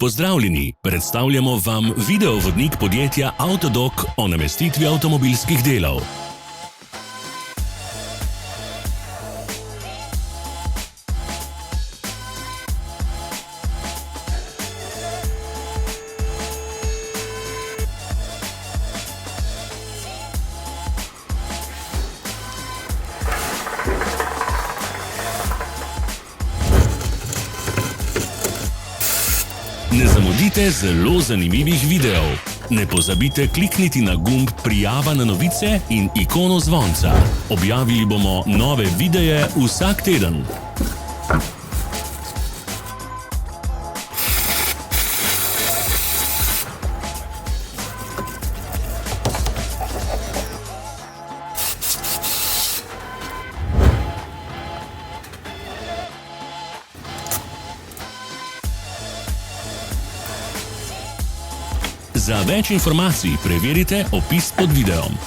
Pozdravljeni, predstavljamo vam videovodnik podjetja Autodoc o namestitvi avtomobilskih delov. Ne zamudite zelo zanimivih videov. Ne pozabite klikniti na gumb Prijava na novice in ikono zvonca. Objavili bomo nove videe vsak teden. Za več informacij preverite opis pod videom.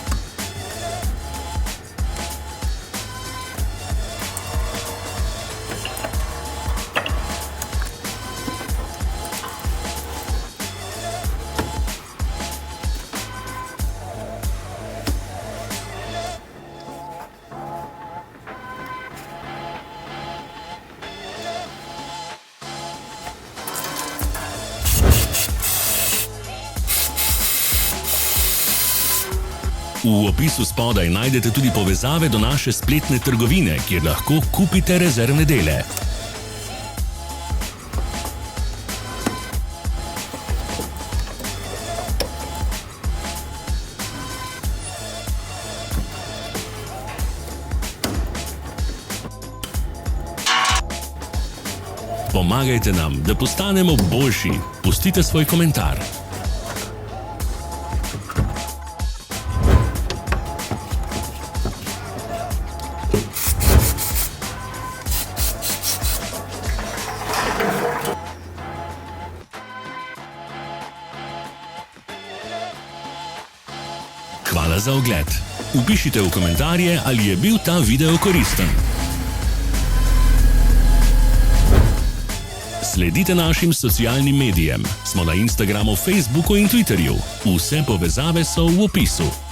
V opisu spodaj najdete tudi povezave do naše spletne trgovine, kjer lahko kupite rezervne dele. Pomagajte nam, da postanemo boljši. Pustite svoj komentar. Hvala za ogled. Vpišite v komentarje, ali je bil ta video koristen. Sledite našim socialnim medijem. Smo na Instagramu, Facebooku in Twitterju. Vse povezave so v opisu.